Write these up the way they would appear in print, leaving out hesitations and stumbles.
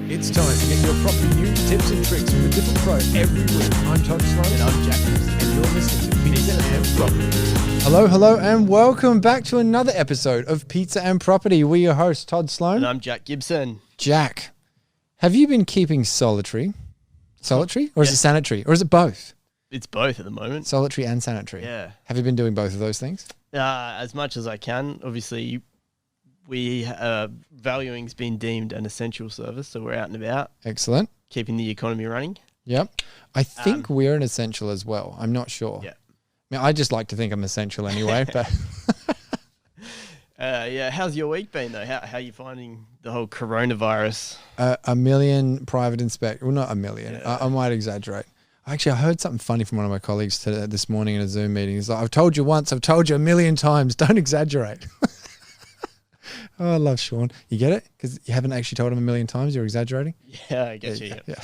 It's time to get your property news, tips and tricks from a different pro every week. I'm Todd Sloan. And I'm Jack Gibson. And you're listening to Pizza and Property. Hello, and welcome back to another episode of Pizza and Property. We're your hosts, Todd Sloan. And I'm Jack Gibson. Jack, have you been keeping solitary? Solitary? Or is it sanitary? Or is it both? It's both at the moment. Solitary and sanitary. Yeah. Have you been doing both of those things? As much as I can. Obviously, valuing's been deemed an essential service, so we're out and about. Excellent. Keeping the economy running. Yep. I think we're an essential as well. I'm not sure. Yeah. I mean, I just like to think I'm essential anyway, but... Yeah. How's your week been, though? How are you finding the whole coronavirus? A million private well, not a million. Yeah. I might exaggerate. Actually, I heard something funny from one of my colleagues this morning in a Zoom meeting. He's like, I've told you once, I've told you a million times, don't exaggerate. Oh, I love Sean. You get it? Because you haven't actually told him a million times, you're exaggerating? Yeah, I get you. Yeah.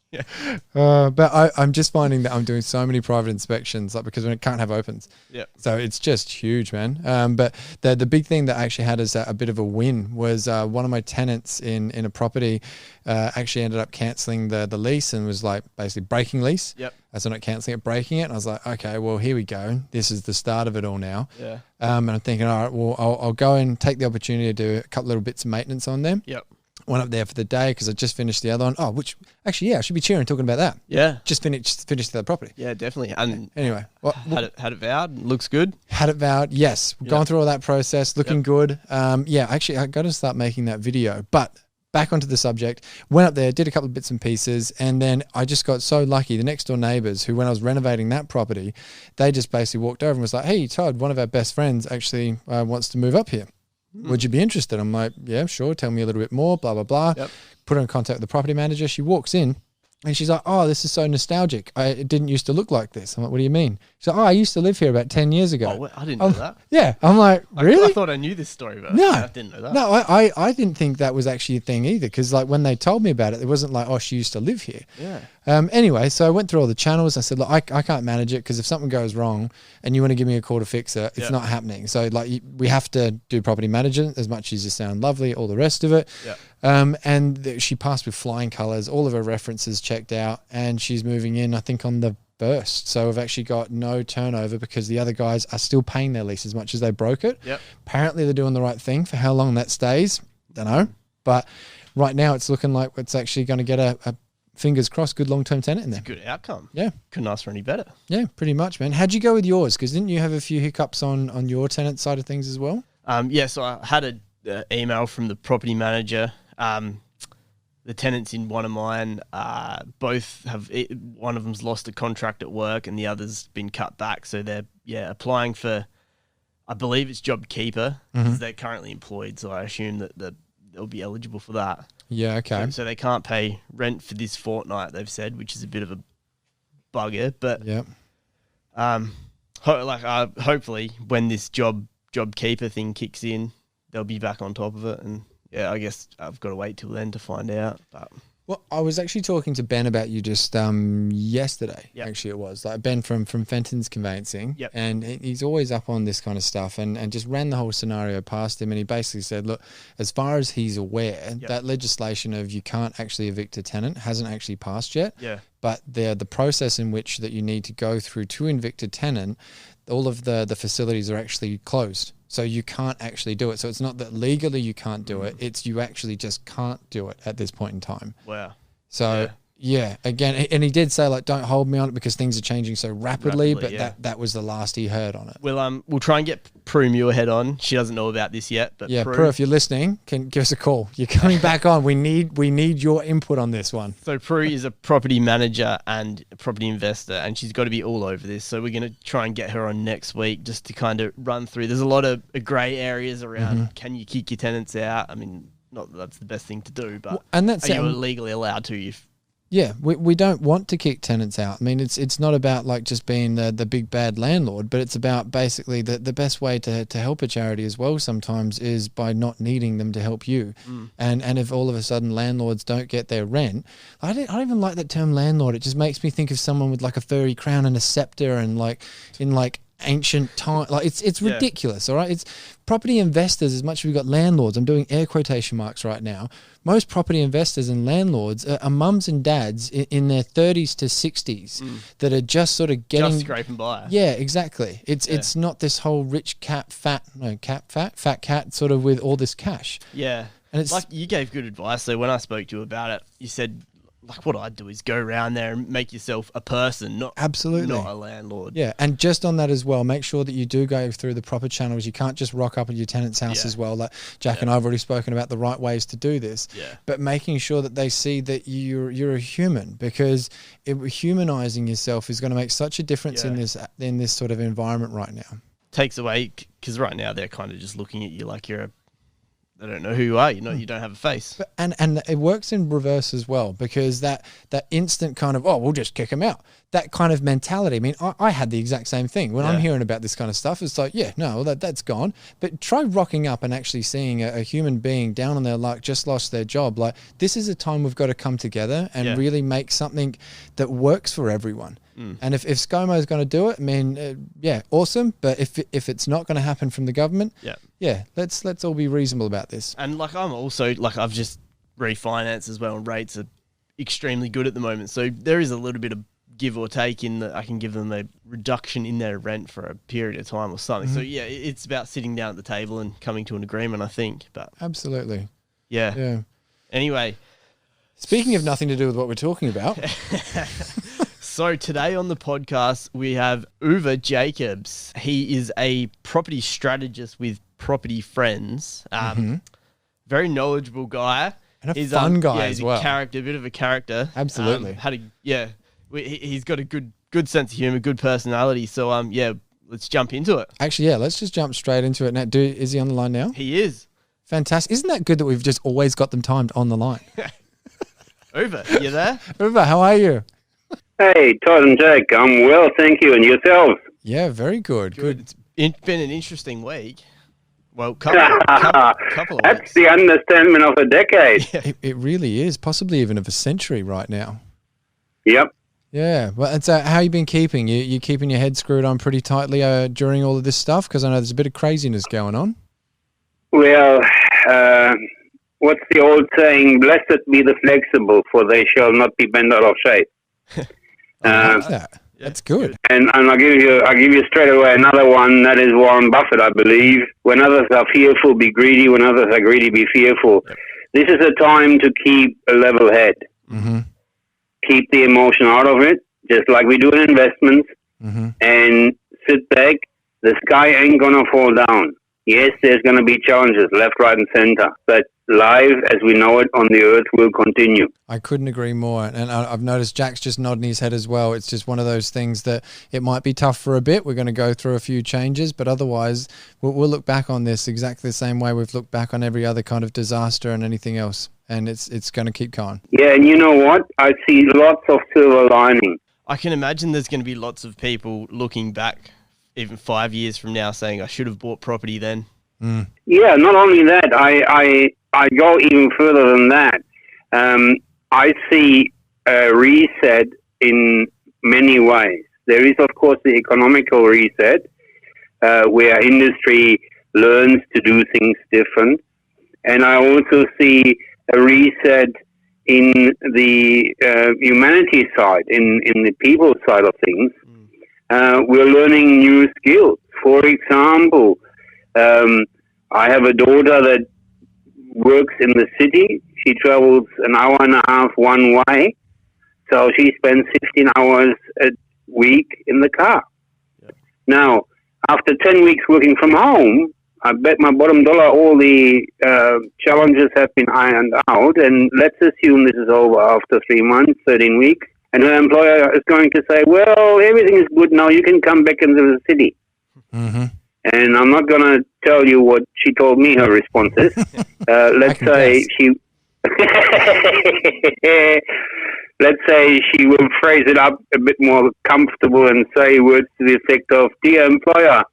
Yeah. But I'm just finding that I'm doing so many private inspections, like because when it can't have opens. Yeah. So it's just huge, man. But the big thing that I actually had as a bit of a win was one of my tenants in a property actually ended up cancelling the lease and was like basically breaking lease. Yep. So not cancelling it, breaking it. And I was like, okay, well, here we go. This is the start of it all now. Yeah. And I'm thinking, all right, well, I'll go and take the opportunity to do a couple little bits of maintenance on them. Yep. Went up there for the day because I just finished the other one. Oh, which actually, yeah, I should be cheering talking about that. Yeah. Just finished the property. Yeah, definitely. And anyway, had it vowed. Looks good. Had it vowed. Yes, we've gone through all that process. Looking good. Yeah, actually, I got to start making that video. But back onto the subject. Went up there, did a couple of bits and pieces, and then I just got so lucky. The next door neighbours, who when I was renovating that property, they just basically walked over and was like, "Hey, Todd, one of our best friends actually wants to move up here. Would you be interested?" I'm like, "Yeah, sure. Tell me a little bit more." Blah blah blah. Yep. Put her in contact with the property manager. She walks in. And she's like, "Oh, this is so nostalgic. It didn't used to look like this." I'm like, "What do you mean?" She's like, "Oh, I used to live here about 10 years ago." Oh, I didn't know that. Yeah. I'm like, really? I thought I knew this story, but No. I didn't know that. No, I didn't think that was actually a thing either. Because like when they told me about it, it wasn't like, "Oh, she used to live here." Yeah. Anyway, so I went through all the channels. I said, "Look, I can't manage it because if something goes wrong and you want to give me a call to fix it, it's not happening." So like we have to do property management as much as you sound lovely, all the rest of it. Yeah. She passed with flying colours, all of her references checked out, and she's moving in, I think, on the first. So we've actually got no turnover because the other guys are still paying their lease as much as they broke it. Yep. Apparently they're doing the right thing. For how long that stays, don't know. But right now it's looking like it's actually going to get a fingers crossed, good long-term tenant in there. Good outcome. Yeah. Couldn't ask for any better. Yeah, pretty much, man. How'd you go with yours? Because didn't you have a few hiccups on your tenant side of things as well? So I had an email from the property manager. The tenants in one of mine, both have, one of them's lost a contract at work and the other's been cut back. So they're, applying for, I believe it's JobKeeper, because they're currently employed. So I assume that they'll be eligible for that. Yeah, okay. So they can't pay rent for this fortnight, they've said, which is a bit of a bugger. But yeah, hopefully when this JobKeeper thing kicks in, they'll be back on top of it. And yeah, I guess I've got to wait till then to find out. But well, I was actually talking to Ben about you just yesterday. Yep. Actually, it was like Ben from Fenton's Conveyancing. Yep. And he's always up on this kind of stuff, and just ran the whole scenario past him. And he basically said, look, as far as he's aware, that legislation of you can't actually evict a tenant hasn't actually passed yet. Yeah. But the process in which that you need to go through to evict a tenant, all of the facilities are actually closed. So you can't actually do it. So it's not that legally you can't do it. It's you actually just can't do it at this point in time. Wow. So again, and he did say like, don't hold me on it because things are changing so rapidly. But that was the last he heard on it. We'll try and get Prue Muirhead on. She doesn't know about this yet, but Prue, if you're listening, can give us a call. You're coming back on. We need your input on this one. So Prue is a property manager and a property investor, and she's got to be all over this. So we're going to try and get her on next week just to kind of run through. There's a lot of grey areas around. Can you kick your tenants out? I mean, not that that's the best thing to do, but and that's are you legally allowed to if Yeah, we don't want to kick tenants out. I mean, it's not about like just being the big bad landlord, but it's about basically the best way to help a charity as well sometimes is by not needing them to help you. And if all of a sudden landlords don't get their rent, I don't even like that term landlord. It just makes me think of someone with like a furry crown and a scepter and like in like ancient time. Like it's ridiculous. All right. It's property investors as much as we've got landlords. I'm doing air quotation marks right now. Most property investors and landlords are mums and dads in their 30s to 60s that are just sort of getting just scraping by. Yeah, exactly. It's not this whole rich fat cat sort of with all this cash. Yeah. And it's like you gave good advice. So when I spoke to you about it, you said, like, what I'd do is go around there and make yourself a person, not a landlord. Yeah, and just on that as well, make sure that you do go through the proper channels. You can't just rock up at your tenant's house as well. Like Jack and I have already spoken about the right ways to do this. Yeah. But making sure that they see that you're a human, because humanizing yourself is going to make such a difference in this sort of environment right now. Takes away, because right now they're kind of just looking at you like they don't know who you are. You don't have a face. But, and it works in reverse as well, because that instant kind of, we'll just kick them out. That kind of mentality. I mean, I had the exact same thing. When I'm hearing about this kind of stuff, it's like, that's gone. But try rocking up and actually seeing a human being down on their luck, just lost their job. Like, this is a time we've got to come together and really make something that works for everyone. And if ScoMo is going to do it, I mean, awesome. But if it's not going to happen from the government, let's all be reasonable about this. And like, I'm also like, I've just refinanced as well, and rates are extremely good at the moment. So there is a little bit of give or take in that I can give them a reduction in their rent for a period of time or something. So it's about sitting down at the table and coming to an agreement, I think. But absolutely, yeah. Anyway, speaking of nothing to do with what we're talking about. So today on the podcast, we have Uwe Jacobs. He is a property strategist with Property Friends. Very knowledgeable guy. And a fun guy as well. A bit of a character. Absolutely. He's got a good sense of humor, good personality. So, let's jump into it. Actually, let's just jump straight into it. Now, is he on the line now? He is. Fantastic. Isn't that good that we've just always got them timed on the line? Uwe, you there? Uwe, how are you? Hey, Todd and Jake, I'm well, thank you. And yourselves? Yeah, very good. Good. It's been an interesting week. Well, couple of That's weeks. the understatement of a decade. Yeah. It really is, possibly even of a century right now. Yep. Yeah. Well, and so how you been keeping? You keeping your head screwed on pretty tightly during all of this stuff? Because I know there's a bit of craziness going on. Well, what's the old saying? Blessed be the flexible, for they shall not be bent out of shape. I like that. That's good. And I'll give you straight away another one. That is Warren Buffett, I believe. When others are fearful, be greedy. When others are greedy, be fearful. Yep. This is a time to keep a level head. Mm-hmm. Keep the emotion out of it, just like we do in investments. Mm-hmm. And sit back. The sky ain't gonna fall down. Yes, there's gonna be challenges, left, right, and center. But life, as we know it on the earth, will continue. I couldn't agree more. And I've noticed Jack's just nodding his head as well. It's just one of those things that it might be tough for a bit. We're going to go through a few changes, but otherwise we'll look back on this exactly the same way we've looked back on every other kind of disaster and anything else. And it's going to keep going. Yeah, and you know what? I see lots of silver lining. I can imagine there's going to be lots of people looking back even 5 years from now saying, I should have bought property then. Mm. Yeah, not only that, I go even further than that. I see a reset in many ways. There is, of course, the economical reset, where industry learns to do things different. And I also see a reset in the humanity side, in the people side of things. We're learning new skills. For example, I have a daughter that works in the city. She travels an hour and a half one way. So she spends 16 hours a week in the car. Yep. Now, after 10 weeks working from home, I bet my bottom dollar all the challenges have been ironed out. And let's assume this is over after 3 months, 13 weeks. And her employer is going to say, well, everything is good now. You can come back into the city. Mm-hmm. And I'm not going to tell you what she told me her response is. Let's say let's say she will phrase it up a bit more comfortable and say words to the effect of, dear employer,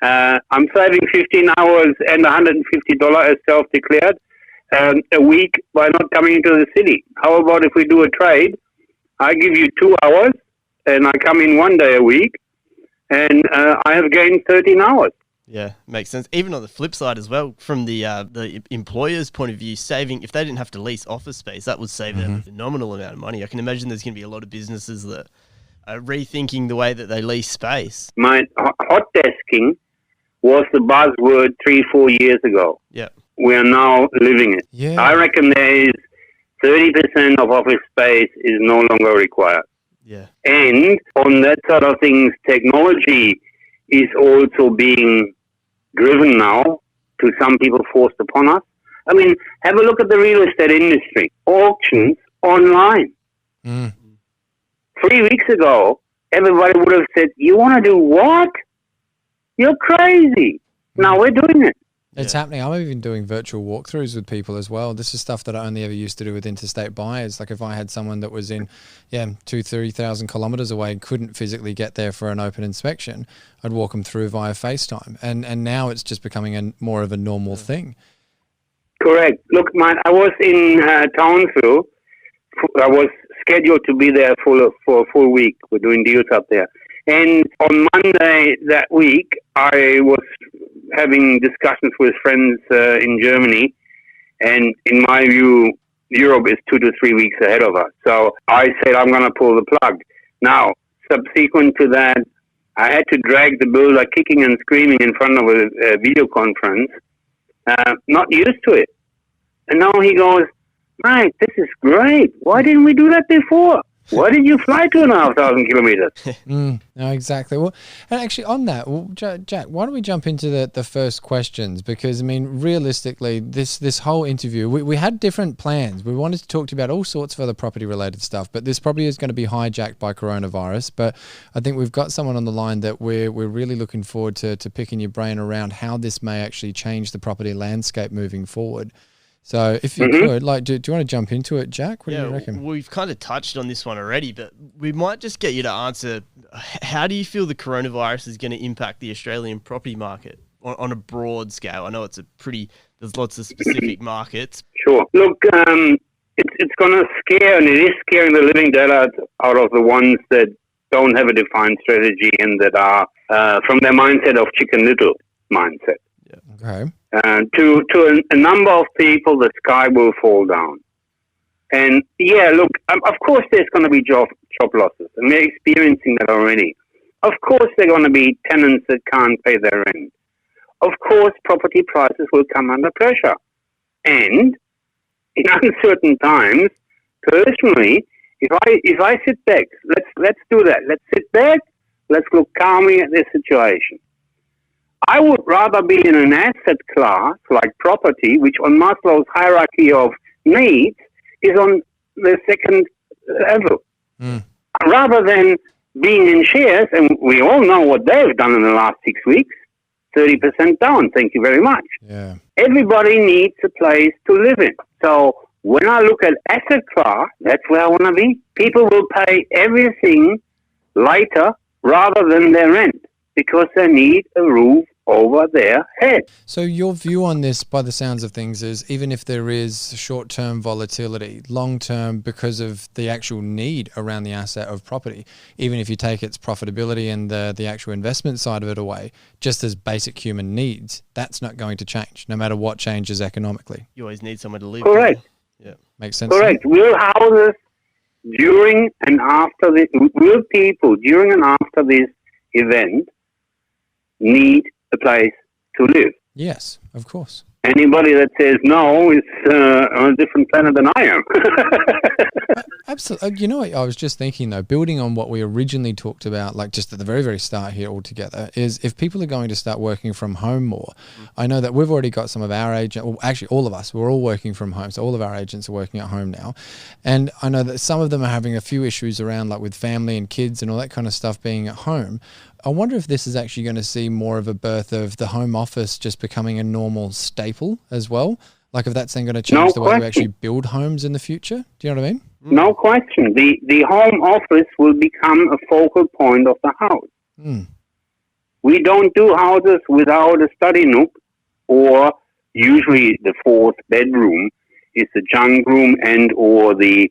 I'm saving 15 hours and $150 as self-declared a week by not coming into the city. How about if we do a trade? I give you 2 hours and I come in 1 day a week. and I have gained 13 hours. Yeah, makes sense. Even on the flip side as well, from the employer's point of view, saving, if they didn't have to lease office space, that would save them a phenomenal amount of money. I can imagine there's going to be a lot of businesses that are rethinking the way that they lease space. My hot desking was the buzzword 3-4 years ago. Yeah. We are now living it. Yeah. I reckon there is 30% of office space is no longer required. Yeah. And on that sort of things, technology is also being driven now, to some people forced upon us. I mean, have a look at the real estate industry. Auctions online. 3 weeks ago, everybody would have said, you want to do what? You're crazy. Now we're doing it. It's happening. I'm even doing virtual walkthroughs with people as well. This is stuff that I only ever used to do with interstate buyers. Like if I had someone that was in, 2,000-3,000 kilometers away and couldn't physically get there for an open inspection, I'd walk them through via FaceTime. And now it's just becoming more of a normal thing. Correct. Look, I was in Townsville. I was scheduled to be there for a full week. We're doing deals up there. And on Monday that week, I was having discussions with friends in Germany. And in my view, Europe is 2 to 3 weeks ahead of us. So I said, I'm going to pull the plug. Now, subsequent to that, I had to drag the builder kicking and screaming in front of a video conference, not used to it. And now he goes, right, this is great. Why didn't we do that before? Why did you fly 2,500 kilometers? No, exactly. Well, and actually on that, Jack, why don't we jump into the first questions? Because, I mean, realistically, this whole interview, we had different plans. We wanted to talk to you about all sorts of other property-related stuff, but this probably is going to be hijacked by coronavirus. But I think we've got someone on the line that we're really looking forward to picking your brain around how this may actually change the property landscape moving forward. So if you could, do you want to jump into it, Jack? What do you reckon? We've kind of touched on this one already, but we might just get you to answer, how do you feel the coronavirus is going to impact the Australian property market on a broad scale? I know there's lots of specific markets. Sure. Look, it's going to scare, and it is scaring the living dead out of the ones that don't have a defined strategy and that are from their mindset of Chicken Little mindset. Yeah. Okay. To a number of people, the sky will fall down. And look, of course there's going to be job losses, and we're experiencing that already. Of course there are going to be tenants that can't pay their rent. Of course property prices will come under pressure. And in uncertain times, personally, if I sit back, let's do that. Let's sit back, let's look calmly at this situation. I would rather be in an asset class like property, which on Maslow's hierarchy of needs is on the second level, rather than being in shares. And we all know what they've done in the last 6 weeks, 30% down. Thank you very much. Yeah. Everybody needs a place to live in. So when I look at asset class, that's where I want to be. People will pay everything lighter rather than their rent because they need a roof over their head. So your view on this, by the sounds of things, is even if there is short-term volatility, long-term, because of the actual need around the asset of property, even if you take its profitability and the actual investment side of it away, just as basic human needs, that's not going to change, no matter what changes economically. You always need somewhere to live. Correct. Yeah. Makes sense. Correct. Will houses during and after this, will people during and after this event need a place to live? Yes, of course. Anybody that says no is on a different planet than I am. Absolutely. You know what I was just thinking, though, building on what we originally talked about, like just at the very, very start here altogether, is if people are going to start working from home more, I know that we've already got some of our agents, well, actually all of us, we're all working from home. So all of our agents are working at home now. And I know that some of them are having a few issues around, like with family and kids and all that kind of stuff being at home. I wonder if this is actually going to see more of a birth of the home office just becoming a normal staple as well. Like if that's then going to change the way we actually build homes in the future. Do you know what I mean? No question. The home office will become a focal point of the house. We don't do houses without a study nook, or usually the fourth bedroom is the junk room and or the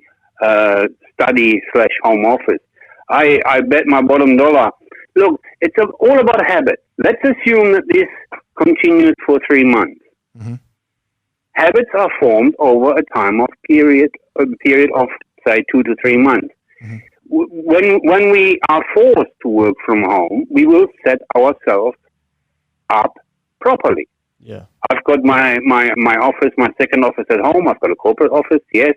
study/home office. I bet my bottom dollar Look, it's all about habit. Let's assume that this continues for 3 months. Mm-hmm. Habits are formed over a period of, say, 2 to 3 months. Mm-hmm. When we are forced to work from home, we will set ourselves up properly. Yeah. I've got my office, my second office at home. I've got a corporate office. Yes,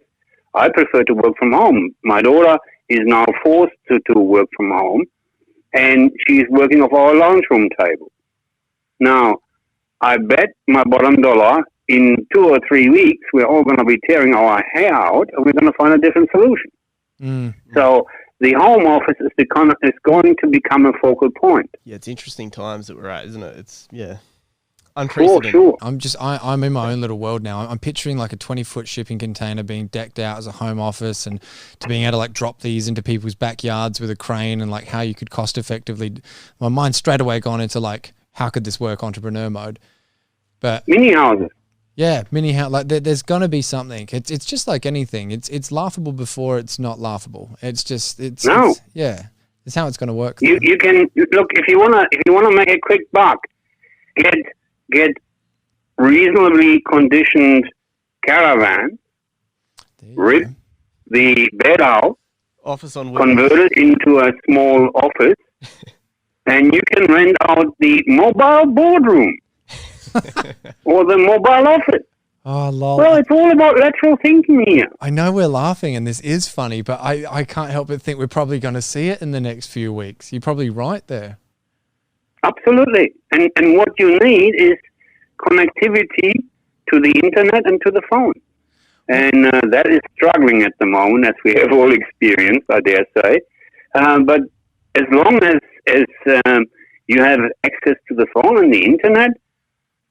I prefer to work from home. My daughter is now forced to work from home, and she's working off our lunchroom table. Now, I bet my bottom dollar in 2 or 3 weeks, we're all going to be tearing our hair out, and we're going to find a different solution. Mm. So the home office is going to become a focal point. Yeah, it's interesting times that we're at, isn't it? It's, yeah, For unprecedented. sure. I'm in my own little world now. I'm picturing like a 20-foot shipping container being decked out as a home office, and to being able to like drop these into people's backyards with a crane, and like how you could cost effectively. My mind's straight away gone into like, how could this work, entrepreneur mode? But Mini houses. yeah, mini house, like there's gonna be something. It's just like anything. It's laughable before it's not laughable. It's how it's gonna work. You can look if you wanna make a quick buck, get reasonably conditioned caravan, rip the bed out, Office on convert it into a small office, and you can rent out the mobile boardroom or the mobile office. Oh, lol. Well, it's all about lateral thinking here. I know we're laughing and this is funny, but I can't help but think we're probably going to see it in the next few weeks. You're probably right there. Absolutely. And what you need is connectivity to the internet and to the phone. And that is struggling at the moment, as we have all experienced, I dare say. But as long as you have access to the phone and the internet,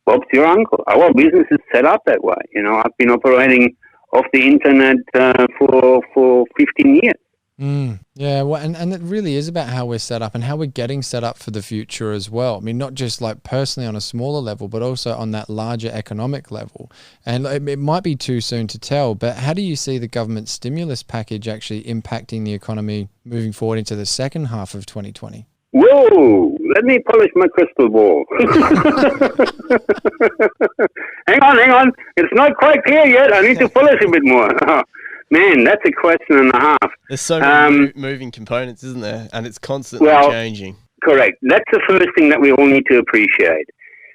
Bob's your uncle. Our business is set up that way. You know, I've been operating off the internet for 15 years. Yeah, well, and it really is about how we're set up and how we're getting set up for the future as well. I mean, not just like personally on a smaller level, but also on that larger economic level. And it might be too soon to tell, but how do you see the government stimulus package actually impacting the economy moving forward into the second half of 2020? Whoa, let me polish my crystal ball. Hang on. It's not quite clear yet. I need to polish a bit more. Man, that's a question and a half. There's so many moving components, isn't there? And it's constantly changing. Correct. That's the first thing that we all need to appreciate.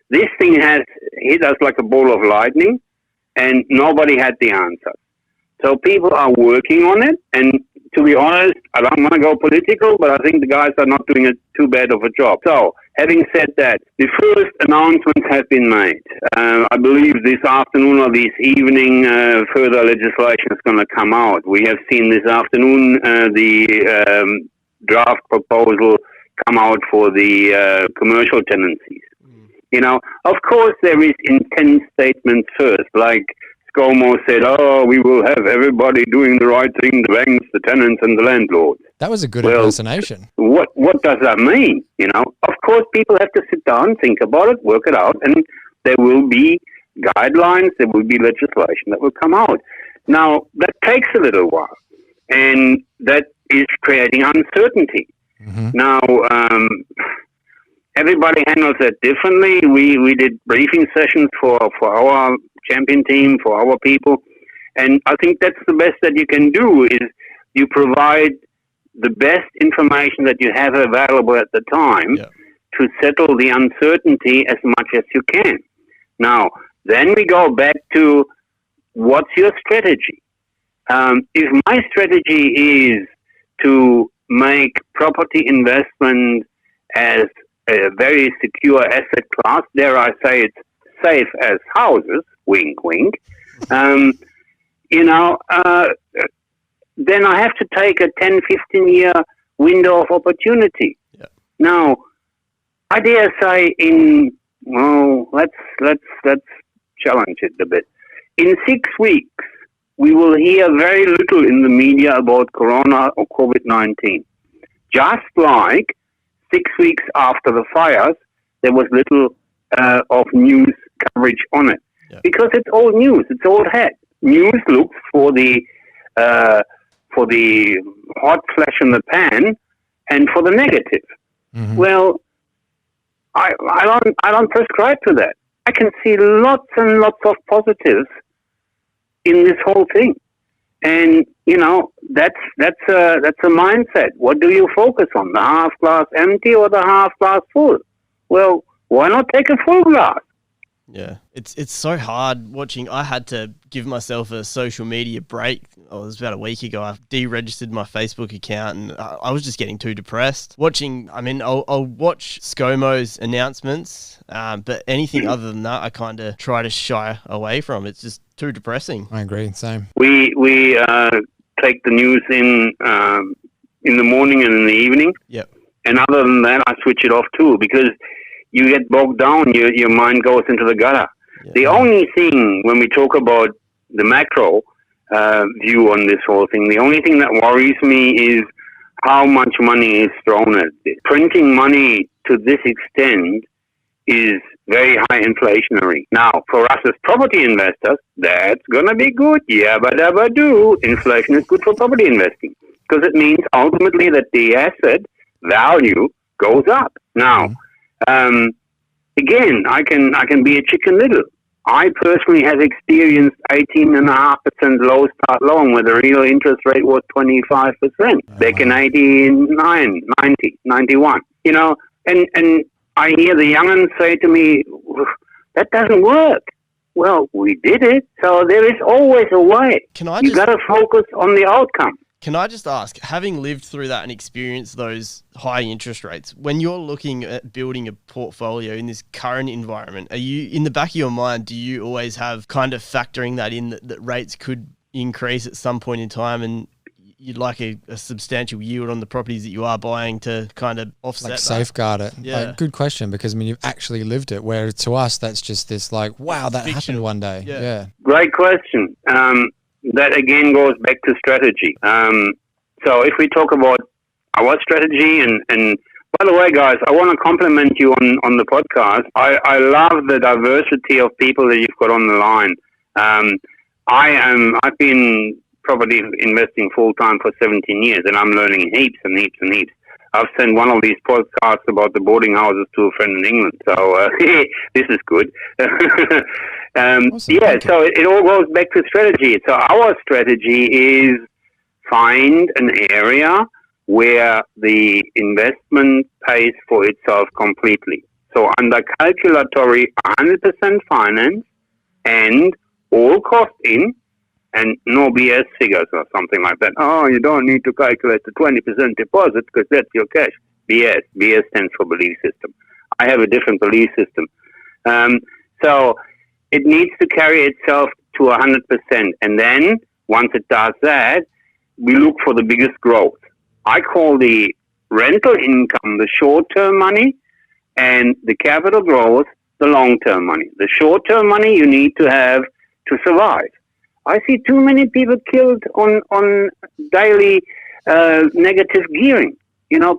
This thing has hit us like a ball of lightning, and nobody had the answer. So people are working on it, and to be honest, I don't want to go political, but I think the guys are not doing too bad of a job. So, having said that, the first announcements have been made. I believe this afternoon or this evening, further legislation is going to come out. We have seen this afternoon the draft proposal come out for the commercial tenancies. You know, of course, there is intense statements first, like ScoMo said, we will have everybody doing the right thing, the banks, the tenants, and the landlords. That was a good impersonation. What does that mean? You know, of course, people have to sit down, think about it, work it out, and there will be guidelines, there will be legislation that will come out. Now, that takes a little while, and that is creating uncertainty. Mm-hmm. Now, everybody handles that differently. We did briefing sessions for our champion team, for our people, and I think that's the best that you can do is you provide the best information that you have available at the time to settle the uncertainty as much as you can. Now, then we go back to what's your strategy? If my strategy is to make property investment as a very secure asset class, dare I say it's safe as houses, wink, wink, then I have to take a 10, 15-year window of opportunity. Yeah. Now, I dare say let's challenge it a bit. In 6 weeks, we will hear very little in the media about Corona or COVID-19. Just like 6 weeks after the fires, there was little of news coverage on it. Yeah. Because it's old news, it's old hat. News looks for the hot flash in the pan and for the negative. Mhm. Well, I don't prescribe to that. I can see lots and lots of positives in this whole thing. And that's a mindset. What do you focus on? The half glass empty or the half glass full? Well, why not take a full glass? Yeah, it's so hard watching. I had to give myself a social media break. Oh, it was about a week ago. I deregistered my Facebook account, and I was just getting too depressed. I'll watch ScoMo's announcements, but anything other than that, I kind of try to shy away from. It's just too depressing. I agree. Same. We take the news in the morning and in the evening. Yep. And other than that, I switch it off too, because you get bogged down, your mind goes into the gutter. Yeah. The only thing, when we talk about the macro view on this whole thing, the only thing that worries me is how much money is thrown at this. Printing money to this extent is very high inflationary. Now, for us as property investors, that's going to be good. Yabba dabba do. Inflation is good for property investing, because it means ultimately that the asset value goes up. Now, again, I can be a chicken little. I personally have experienced 18.5% low start loan where the real interest rate was 25% back in 89, 90, 91. And I hear the young'uns say to me, that doesn't work. Well, we did it. So there is always a way. You got to focus on the outcome. Can I just ask, having lived through that and experienced those high interest rates, when you're looking at building a portfolio in this current environment, are you, in the back of your mind, do you always have kind of factoring that in, that rates could increase at some point in time and you'd like a substantial yield on the properties that you are buying to kind of offset that? Safeguard it. Yeah. Good question, because you've actually lived it, where to us that's just this wow, that happened one day. Yeah. Great question. That again goes back to strategy. So if we talk about our strategy, and by the way, guys, I want to compliment you on the podcast. I love the diversity of people that you've got on the line. I've been property investing full time for 17 years, and I'm learning heaps and heaps and heaps. I've sent one of these podcasts about the boarding houses to a friend in England, so this is good. Awesome. So it all goes back to strategy. So our strategy is find an area where the investment pays for itself completely. So under calculatory 100% finance and all cost in, and no BS figures or something like that. Oh, you don't need to calculate the 20% deposit because that's your cash. BS. BS stands for belief system. I have a different belief system. So it needs to carry itself to 100%. And then once it does that, we look for the biggest growth. I call the rental income the short-term money and the capital growth the long-term money. The short-term money you need to have to survive. I see too many people killed on daily negative gearing.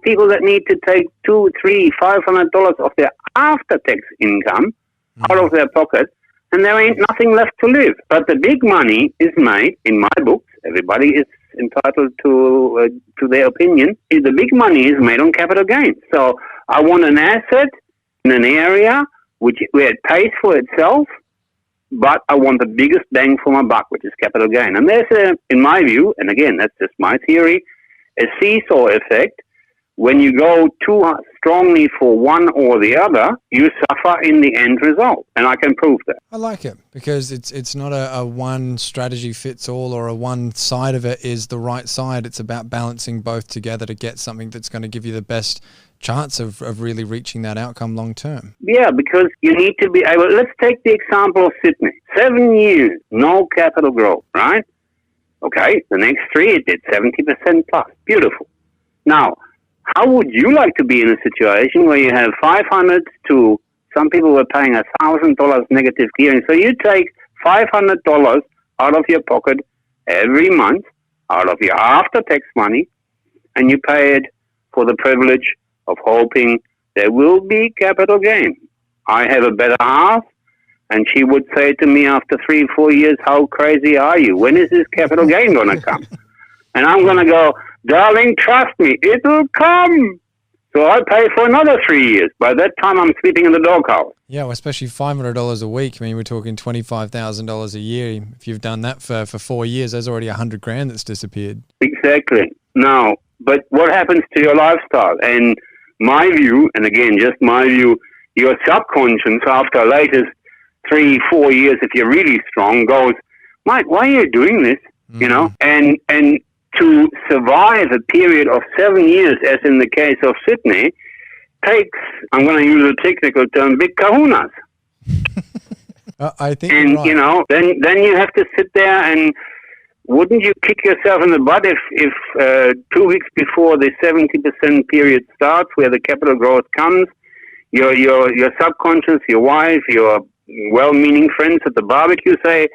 People that need to take $200, $300, $500 of their after-tax income out of their pocket, and there ain't nothing left to live. But the big money is made, in my books, everybody is entitled to their opinion, the big money is made on capital gains. So I want an asset in an area where it pays for itself, but I want the biggest bang for my buck, which is capital gain. And there's, in my view, and again, that's just my theory, a seesaw effect. When you go too strongly for one or the other, you suffer in the end result. And I can prove that. I like it because it's not a one strategy fits all, or a one side of it is the right side. It's about balancing both together to get something that's going to give you the best chance of really reaching that outcome long term. Yeah, because you need to be able, let's take the example of Sydney. 7 years, no capital growth, right? Okay, the next 3 it did 70% plus. Beautiful. Now, how would you like to be in a situation where you have 500 to, some people were paying $1,000 negative gearing. So you take $500 out of your pocket every month, out of your after-tax money, and you pay it for the privilege of hoping there will be capital gain. I have a better half, and she would say to me after 3-4 years, how crazy are you? When is this capital gain going to come? And I'm going to go, darling, trust me, it'll come. So I pay for another 3 years. By that time, I'm sleeping in the doghouse. Yeah, well, especially $500 a week. I mean, we're talking $25,000 a year. If you've done that for 4 years, there's already $100,000 that's disappeared. Exactly. Now, but what happens to your lifestyle? And my view, and again, just my view, your subconscious after latest 3-4 years, if you're really strong, goes, Mike, why are you doing this? You know, and to survive a period of 7 years, as in the case of Sydney, takes, I'm going to use a technical term, big kahunas. I think, and right. you know, then you have to sit there, and wouldn't you kick yourself in the butt if 2 weeks before the 70% period starts, where the capital growth comes, your subconscious, your wife, your well-meaning friends at the barbecue say,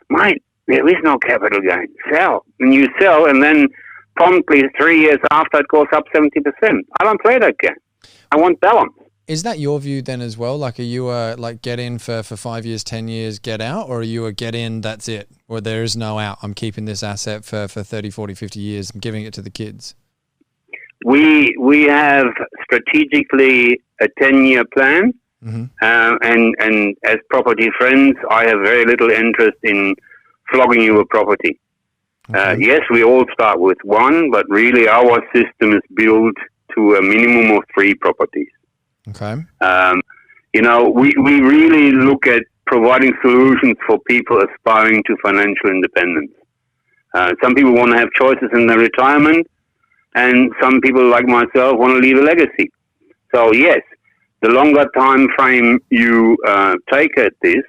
Mate, there is no capital gain. Sell. And you sell, and then promptly 3 years after, it goes up 70%. I don't play that game. I want balance. Is that your view then as well? Like, are you like get in for 5 years, 10 years, get out? Or are you a get in, that's it? Or there is no out? I'm keeping this asset for 30, 40, 50 years. I'm giving it to the kids. We have strategically a 10-year plan. Mm-hmm. And as property friends, I have very little interest in flogging you a property. Okay. Yes, we all start with one, but really our system is built to a minimum of 3 properties. Okay. You know, we really look at providing solutions for people aspiring to financial independence. Some people want to have choices in their retirement, and some people, like myself, want to leave a legacy. So yes, the longer time frame you take at this,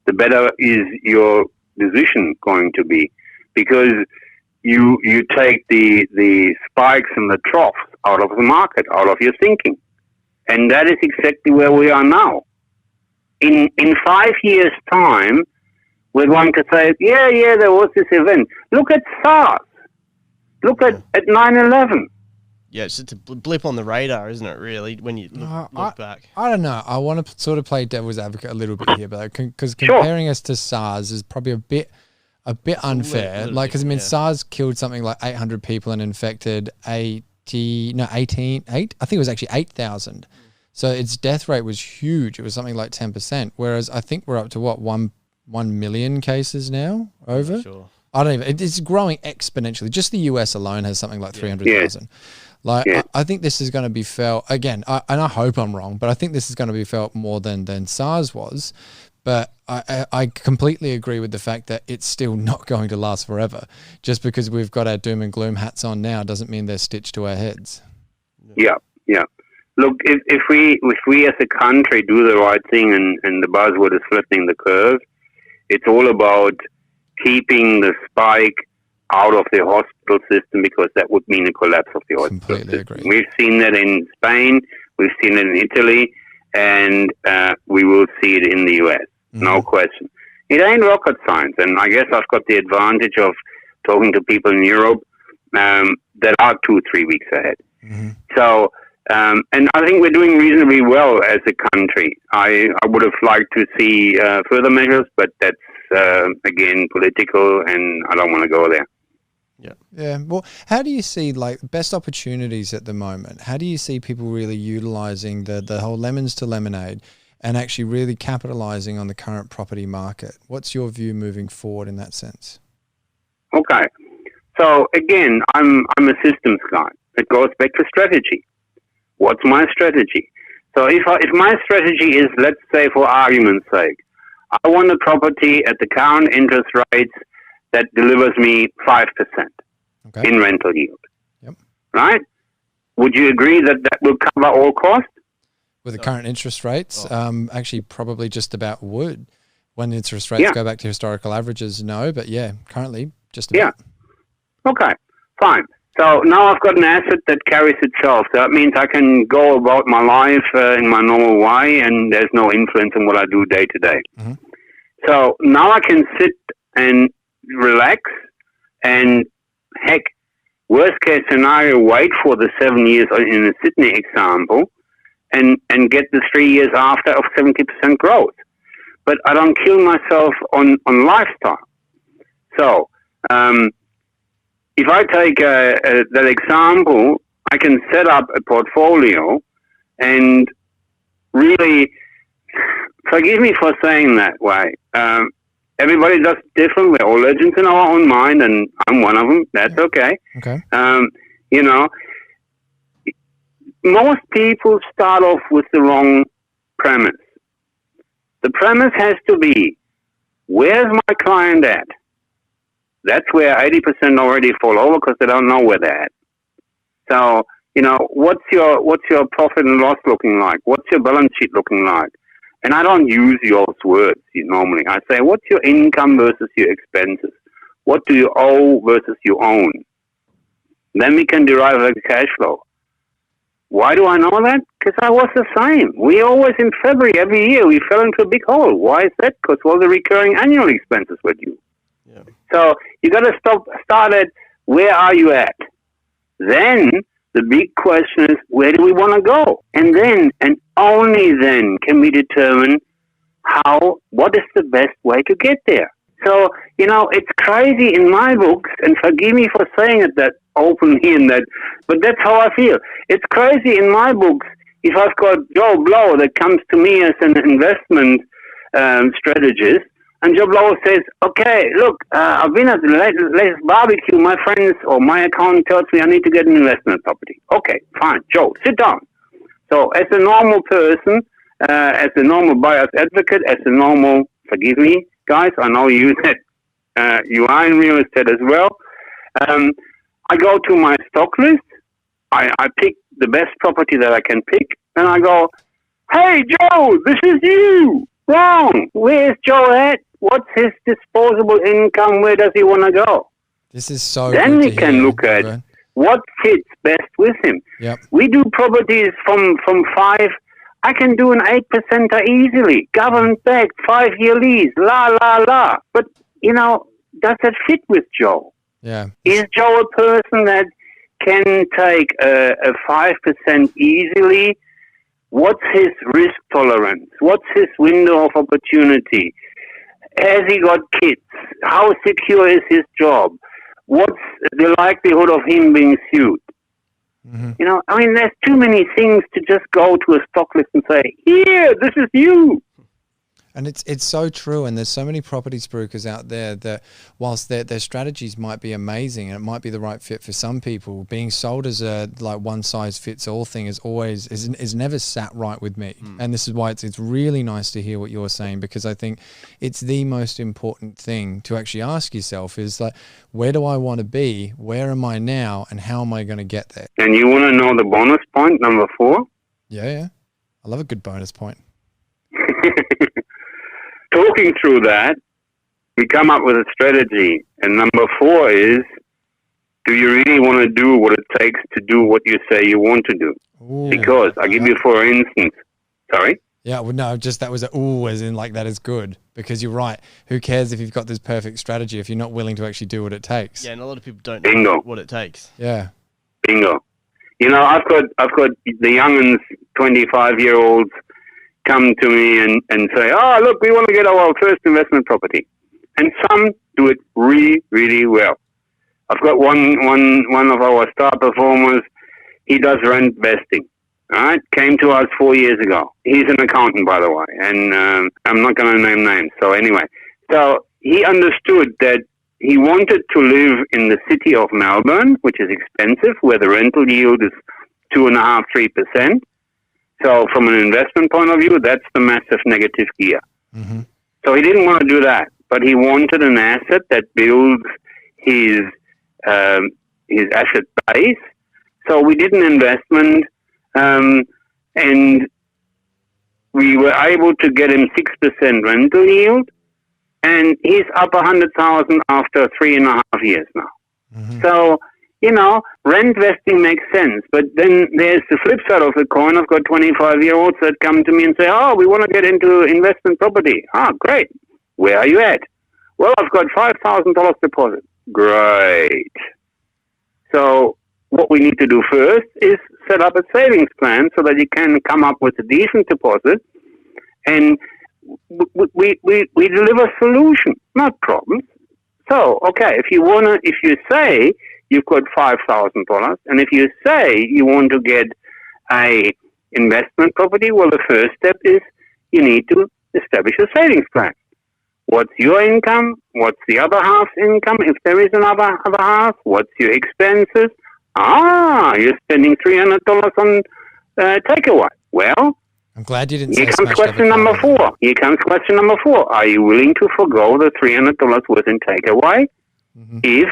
the better is your decision going to be, because you take the spikes and the troughs out of the market, out of your thinking. And that is exactly where we are now. In 5 years' time, we're going to say, yeah, there was this event. Look at SARS. Look at 9/11. Yeah, it's just a blip on the radar, isn't it, really, when you look back? I don't know. I want to sort of play devil's advocate a little bit here, but because comparing us to SARS is probably a bit unfair. Like, because I mean, SARS killed something like 800 people and infected 8. I think it was actually 8,000. So its death rate was huge. It was something like 10%. Whereas I think we're up to what, 1 million cases now over? Sure. I don't even, it's growing exponentially. Just the US alone has something like 300,000. Like, I think this is going to be felt, again, and I hope I'm wrong, but I think this is going to be felt more than SARS was. But I completely agree with the fact that it's still not going to last forever. Just because we've got our doom and gloom hats on now doesn't mean they're stitched to our heads. Yeah. Look, if we as a country do the right thing, and the buzzword is flattening the curve, it's all about keeping the spike out of the hospital system, because that would mean a collapse of the hospital Completely system. agree. We've seen that in Spain, we've seen it in Italy, and we will see it in the US. No question. It ain't rocket science, and I guess I've got the advantage of talking to people in Europe that are 2-3 weeks ahead. Mm-hmm. So, and I think we're doing reasonably well as a country. I would have liked to see further measures, but that's, again, political, and I don't want to go there. Yeah. Well, how do you see like best opportunities at the moment? How do you see people really utilizing the whole lemons to lemonade and actually really capitalizing on the current property market? What's your view moving forward in that sense? Okay. So again, I'm a systems guy. It goes back to strategy. What's my strategy? So if my strategy is, let's say for argument's sake, I want a property at the current interest rates that delivers me 5% in rental yield. Yep. Right? Would you agree that will cover all costs? With the current interest rates, actually probably just about would. When interest rates go back to historical averages, no. But yeah, currently just about. Yeah. Okay, fine. So now I've got an asset that carries itself. So that means I can go about my life in my normal way, and there's no influence on what I do day to day. Mm-hmm. So now I can sit and relax, and heck, worst case scenario, wait for the 7 years in the Sydney example, and get the 3 years after of 70% growth. But I don't kill myself on lifestyle. So if I take that example, I can set up a portfolio and really, forgive me for saying that way. Everybody does different. We're all legends in our own mind, and I'm one of them. That's okay. Okay. You know, most people start off with the wrong premise. The premise has to be, where's my client at? That's where 80% already fall over because they don't know where they're at. So, you know, what's your profit and loss looking like? What's your balance sheet looking like? And I don't use those words normally. I say, what's your income versus your expenses? What do you owe versus you own? Then we can derive a cash flow. Why do I know that? Because I was the same. We always, in February every year, we fell into a big hole. Why is that? Because all the recurring annual expenses were due. Yeah. So you got to start at, where are you at? Then the big question is, where do we want to go? And then, and only then, can we determine what is the best way to get there. So, you know, it's crazy in my books, and forgive me for saying it that openly and that, but that's how I feel. It's crazy in my books if I've got Joe Blow that comes to me as an investment strategist, and Joe Blow says, okay, look, I've been at the latest barbecue. My friends or my accountant tells me I need to get an investment property. Okay, fine. Joe, sit down. So as a normal person, as a normal buyer's advocate, as a normal, forgive me, guys, I know you are in real estate as well. I go to my stock list. I pick the best property that I can pick, and I go, hey, Joe, this is you. Wrong. Where's Joe at? What's his disposable income? Where does he want to go? This is so Then good we to can hear, look at Ruben. what fits best with him. Yep. We do properties from 5. I can do an 8% easily. Government backed, 5-year lease, la. But, you know, does that fit with Joe? Yeah. Is Joe a person that can take a 5% easily? What's his risk tolerance? What's his window of opportunity? Has he got kids? How secure is his job? What's the likelihood of him being sued? Mm-hmm. You know, I mean, there's too many things to just go to a stock list and say, here, this is you. And it's so true, and there's so many property spruikers out there that whilst their strategies might be amazing and it might be the right fit for some people, being sold as a like one size fits all thing is never sat right with me. And this is why it's really nice to hear what you're saying, because I think it's the most important thing to actually ask yourself is like, where do I want to be? Where am I now? And how am I going to get there? And you want to know the bonus point, number 4? Yeah. I love a good bonus point. Talking through that, we come up with a strategy. And number 4 is, do you really want to do what it takes to do what you say you want to do? Ooh, Because, I'll give you for instance, sorry? Yeah, well, no, just that was a ooh, as in like that is good, because you're right. Who cares if you've got this perfect strategy if you're not willing to actually do what it takes? Yeah, and a lot of people don't Bingo. know what it takes. Yeah. Bingo. You know, I've got the young'uns, 25-year-olds, come to me and say, oh, look, we want to get our first investment property. And some do it really, really well. I've got one of our star performers, he does rent vesting. All right, came to us 4 years ago. He's an accountant, by the way, and I'm not going to name names. So anyway, so he understood that he wanted to live in the city of Melbourne, which is expensive, where the rental yield is 2.5-3%. So from an investment point of view, that's the massive negative gear. Mm-hmm. So he didn't want to do that, but he wanted an asset that builds his asset base. So we did an investment, and we were able to get him 6% rental yield, and he's up 100,000 after 3.5 years now. Mm-hmm. So, you know, rent vesting makes sense, but then there's the flip side of the coin. I've got 25-year-olds that come to me and say, oh, we want to get into investment property. Ah, great. Where are you at? Well, I've got $5,000 deposit. Great. So what we need to do first is set up a savings plan so that you can come up with a decent deposit, and we deliver solutions, not problems. So, okay, if you say you've got $5,000. And if you say you want to get a investment property, well, the first step is you need to establish a savings plan. What's your income? What's the other half's income? If there is another half, what's your expenses? You're spending $300 on takeaway. Well, I'm glad you didn't here say comes smashed question avocado. number 4. Here comes question number 4. Are you willing to forgo the $300 worth in takeaway if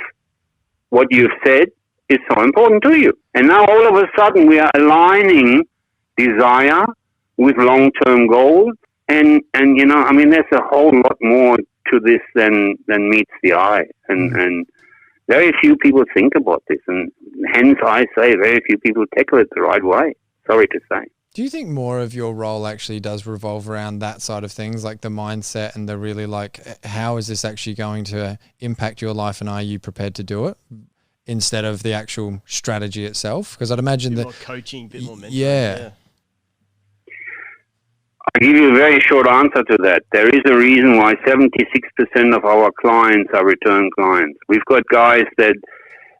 what you've said is so important to you? And now all of a sudden we are aligning desire with long-term goals. And you know, I mean, there's a whole lot more to this than meets the eye. And very few people think about this. And hence I say very few people tackle it the right way. Sorry to say. Do you think more of your role actually does revolve around that side of things, like the mindset and the really like, how is this actually going to impact your life and are you prepared to do it, instead of the actual strategy itself? Because I'd imagine that more coaching, a bit more mentoring. Yeah. I'll give you a very short answer to that. There is a reason why 76% of our clients are return clients. We've got guys that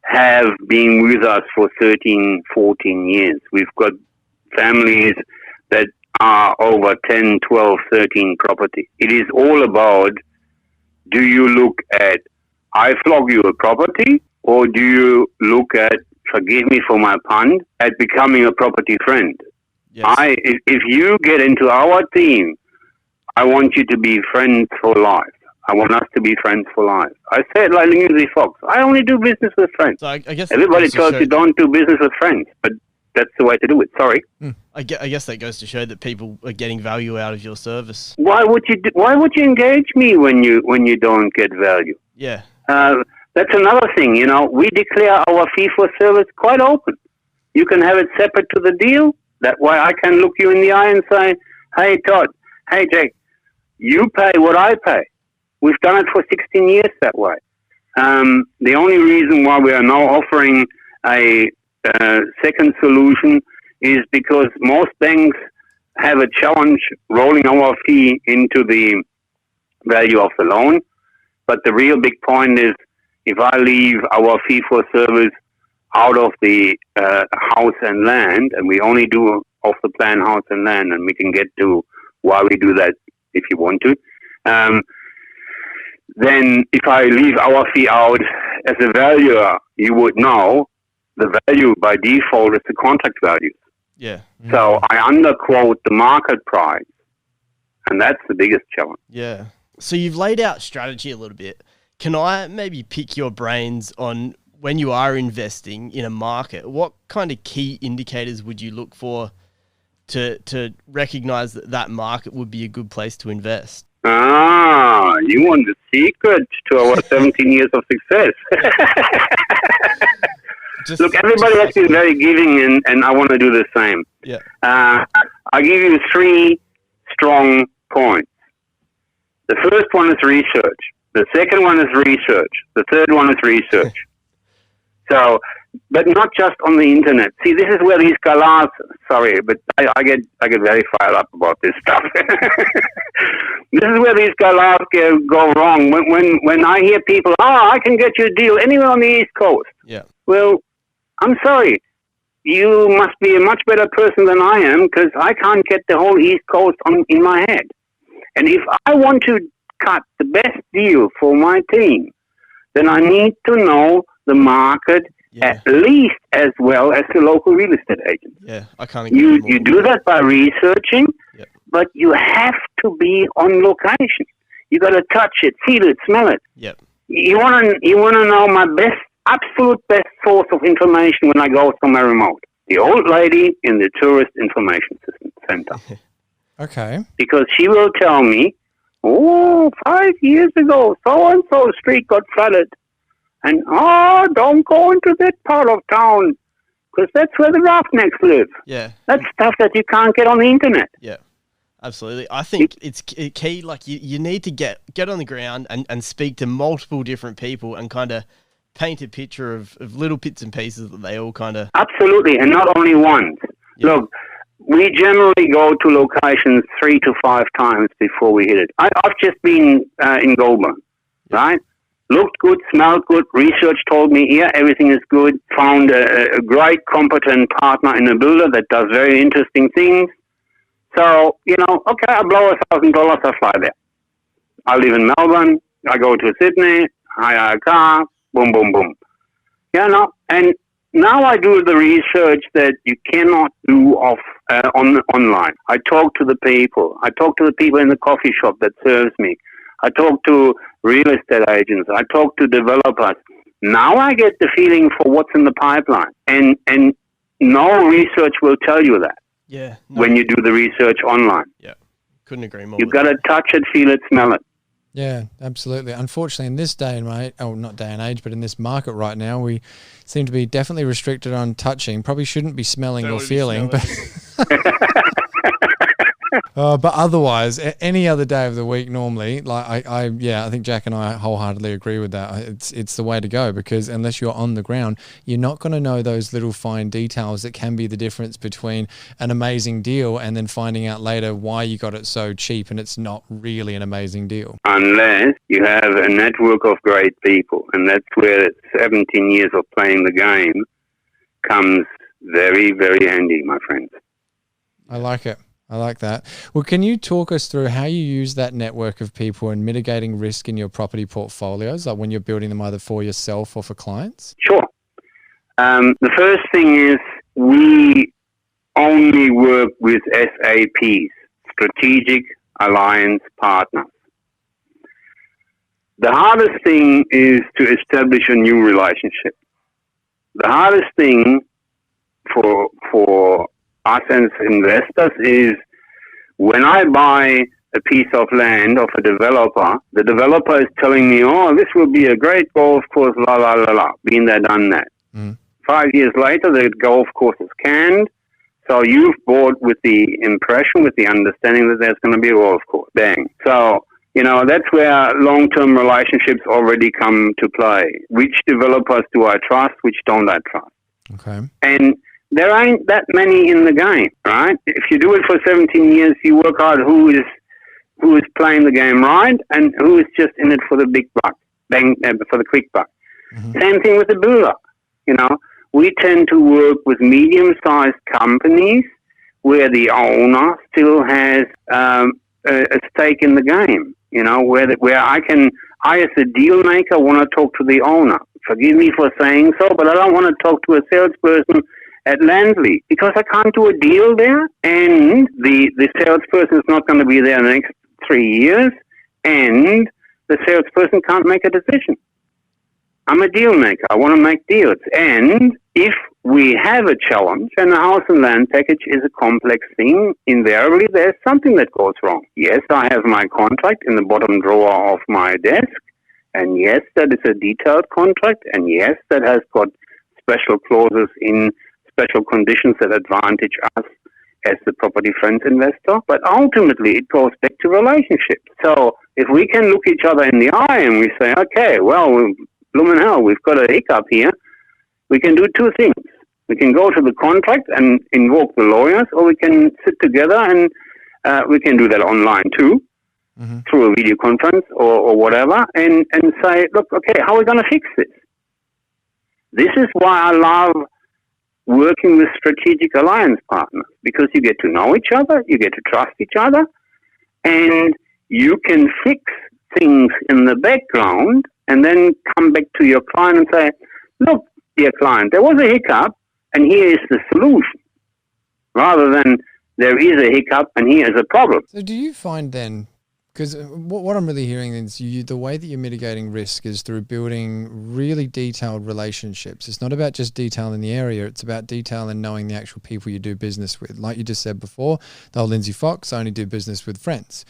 have been with us for 13, 14 years. We've got families that are over 10, 12, 13 property. It is all about, do you look at, I flog you a property, or do you look at, forgive me for my pun, at becoming a property friend? Yes. If you get into our team, I want you to be friends for life. I want us to be friends for life. I say it like Lindsay Fox. I only do business with friends. So I guess everybody tells you don't do business with friends, but that's the way to do it. Sorry. I guess that goes to show that people are getting value out of your service. Why would you engage me when you don't get value? Yeah. That's another thing. You know, we declare our fee for service quite open. You can have it separate to the deal. That way I can look you in the eye and say, hey, Todd, hey, Jake, you pay what I pay. We've done it for 16 years that way. The only reason why we are now offering a second solution is because most banks have a challenge rolling our fee into the value of the loan. But the real big point is, if I leave our fee for service out of the house and land, and we only do off the plan house and land, and we can get to why we do that if you want to, then if I leave our fee out as a valuer, you would know the value by default is the contract value. Yeah. So I underquote the market price, and that's the biggest challenge. Yeah. So you've laid out strategy a little bit. Can I maybe pick your brains on, when you are investing in a market, what kind of key indicators would you look for to recognize that market would be a good place to invest? You want the secret to our 17 years of success. Look, everybody has been very giving, and I want to do the same. Yeah. I'll give you 3 strong points. The first one is research. The second one is research. The third one is research. So, but not just on the internet. See, this is where these galas, sorry, but I get very fired up about this stuff. This is where these galas go wrong. When I hear people, I can get you a deal anywhere on the East Coast. Yeah. Well, I'm sorry. You must be a much better person than I am, because I can't get the whole East Coast in my head. And if I want to cut the best deal for my team, then I need to know the market at least as well as the local real estate agent. Yeah, I can't. You do that by researching, but you have to be on location. You got to touch it, feel it, smell it. Yep. You want to know my absolute best source of information when I go somewhere remote. The old lady in the tourist information center. Okay. Because she will tell me, 5 years ago, so-and-so street got flooded. And, don't go into that part of town, because that's where the roughnecks live. Yeah. That's stuff that you can't get on the internet. Yeah, absolutely. I think it's key, like you need to get on the ground and speak to multiple different people and kind of paint a picture of little bits and pieces that they all kind of... Absolutely, and not only once. Yeah. Look, we generally go to locations 3 to 5 times before we hit it. I've just been in Goulburn, right? looked good, smelled good, research told me, yeah, everything is good, found a great, competent partner in a builder that does very interesting things. So, okay, I blow $1,000, I fly there. I live in Melbourne, I go to Sydney, hire a car, boom, boom, boom. And now I do the research that you cannot do online. I talk to the people. I talk to the people in the coffee shop that serves me. I talk to real estate agents. I talk to developers. Now I get the feeling for what's in the pipeline. And no research will tell you that. Yeah. When you do the research online. Yeah. Couldn't agree more. You've got to touch it, feel it, smell it. Yeah, absolutely. Unfortunately, in this day and not day and age, but in this market right now, we seem to be definitely restricted on touching. Probably shouldn't be smelling or feeling, but but otherwise, any other day of the week, normally, like I think Jack and I wholeheartedly agree with that. It's the way to go, because unless you're on the ground, you're not going to know those little fine details that can be the difference between an amazing deal and then finding out later why you got it so cheap and it's not really an amazing deal. Unless you have a network of great people, and that's where 17 years of playing the game comes very, very handy, my friends. I like it. I like that. Well, can you talk us through how you use that network of people in mitigating risk in your property portfolios, like when you're building them either for yourself or for clients? Sure. The first thing is we only work with SAPs, Strategic Alliance Partners. The hardest thing is to establish a new relationship. The hardest thing for us as investors is when I buy a piece of land of a developer, the developer is telling me, oh, this will be a great golf course, la, la, la, la. Been there, done that. 5 years later, the golf course is canned. So you've bought with the impression, with the understanding that there's going to be a golf course. Bang. So, that's where long-term relationships already come to play. Which developers do I trust? Which don't I trust? Okay. And there ain't that many in the game, right? If you do it for 17 years, you work out who is playing the game right and who is just in it for the big buck, for the quick buck. Mm-hmm. Same thing with the builder. We tend to work with medium-sized companies where the owner still has a stake in the game. Where I as a deal maker, want to talk to the owner. Forgive me for saying so, but I don't want to talk to a salesperson at Landley, because I can't do a deal there, and the salesperson is not going to be there in the next 3 years, and the salesperson can't make a decision. I'm a deal maker. I want to make deals. And if we have a challenge, and a house and land package is a complex thing, invariably there's something that goes wrong. Yes, I have my contract in the bottom drawer of my desk, and yes, that is a detailed contract, and yes, that has got special clauses in special conditions that advantage us as the property friends investor. But ultimately, it goes back to relationships. So if we can look each other in the eye and we say, okay, well, bloomin' hell, we've got a hiccup here, we can do two things. We can go to the contract and invoke the lawyers, or we can sit together and we can do that online too, through a video conference or whatever, and say, look, okay, how are we going to fix this? This is why I love working with strategic alliance partners, because you get to know each other, you get to trust each other, and you can fix things in the background and then come back to your client and say, look, dear client, there was a hiccup and here is the solution, rather than there is a hiccup and here is a problem. So do you find then, because what I'm really hearing is the way that you're mitigating risk is through building really detailed relationships. It's not about just detail in the area. It's about detail in knowing the actual people you do business with. Like you just said before, the old Lindsay Fox, only do business with friends.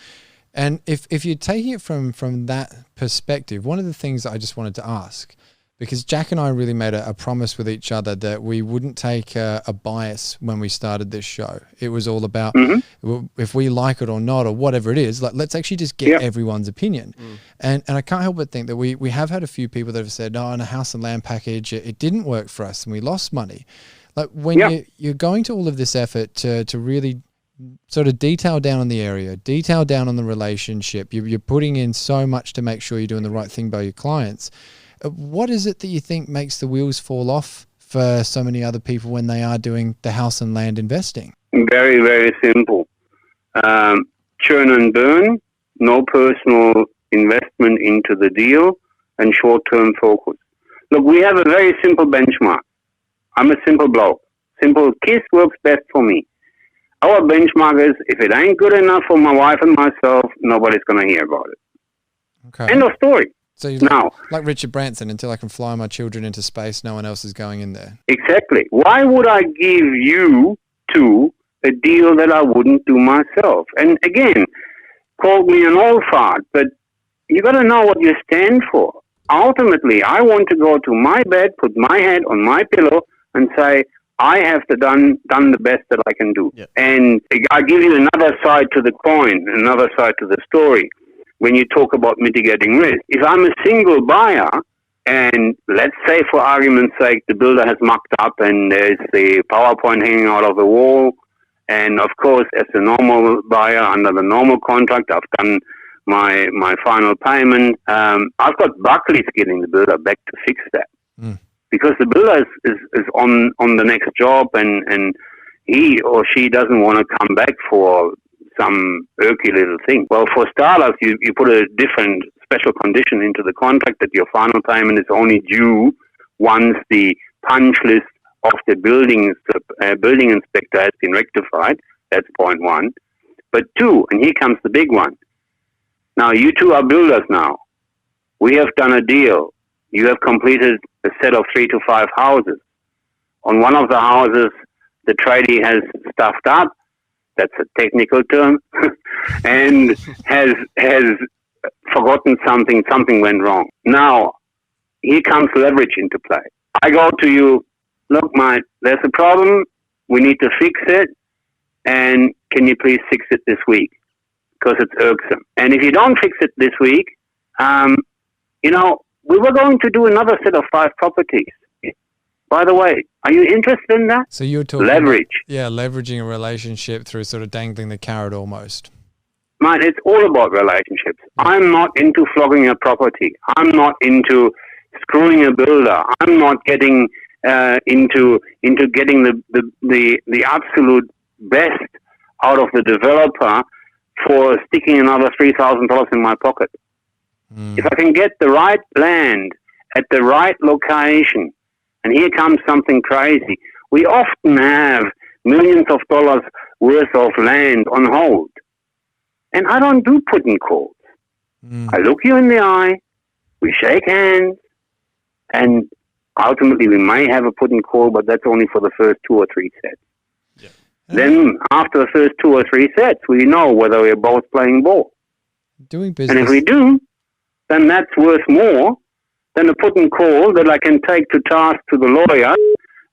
And if you're taking it from that perspective, one of the things that I just wanted to ask, because Jack and I really made a promise with each other that we wouldn't take a bias when we started this show. It was all about if we like it or not, or whatever it is, like let's actually just get everyone's opinion. And I can't help but think that we have had a few people that have said, in a house and land package, it didn't work for us and we lost money. Like when you're going to all of this effort to really sort of detail down on the area, detail down on the relationship. You're putting in so much to make sure you're doing the right thing by your clients. What is it that you think makes the wheels fall off for so many other people when they are doing the house and land investing? Very, very simple. Churn and burn, no personal investment into the deal, and short-term focus. Look, we have a very simple benchmark. I'm a simple bloke. Simple KISS works best for me. Our benchmark is, if it ain't good enough for my wife and myself, nobody's going to hear about it. Okay. End of story. So you're Now, like Richard Branson, until I can fly my children into space, no one else is going in there. exactly. Why would I give you two a deal that I wouldn't do myself? And again, call me an old fart, but you got to know what you stand for. Ultimately, I want to go to my bed, put my head on my pillow, and say, I have done the best that I can do. Yep. And I give you another side to the coin, another side to the story. When you talk about mitigating risk, if I'm a single buyer, and let's say for argument's sake, the builder has mucked up and there's the PowerPoint hanging out of the wall, and of course, as a normal buyer under the normal contract, I've done my final payment. I've got Buckley's getting the builder back to fix that. Because the builder is on the next job, and he or she doesn't want to come back for some irky little thing. Well, for starters, you put a different special condition into the contract that your final payment is only due once the punch list of the building inspector has been rectified. That's point one. But two, and here comes the big one. Now, you two are builders now. We have done a deal. You have completed a set of 3 to 5 houses. On one of the houses, the tradie has stuffed up. That's a technical term. And has forgotten something. Something went wrong. Now, here comes leverage into play. I go to you, look, mate, there's a problem. We need to fix it. And can you please fix it this week? Because it's irksome. And if you don't fix it this week, we were going to do another set of 5 properties. By the way, are you interested in that? So you're talking leverage. Leveraging a relationship through sort of dangling the carrot almost. Mate, it's all about relationships. I'm not into flogging a property. I'm not into screwing a builder. I'm not getting into getting the absolute best out of the developer for sticking another $3,000 in my pocket. If I can get the right land at the right location, and here comes something crazy. We often have millions of dollars worth of land on hold. And I don't do put and calls. I look you in the eye, we shake hands, and ultimately we may have a put and call, but that's only for the first 2 or 3 sets. Yeah. Then after the first 2 or 3 sets, we know whether we're both playing ball. Doing business. And if we do, then that's worth more than a put and call that I can take to task to the lawyer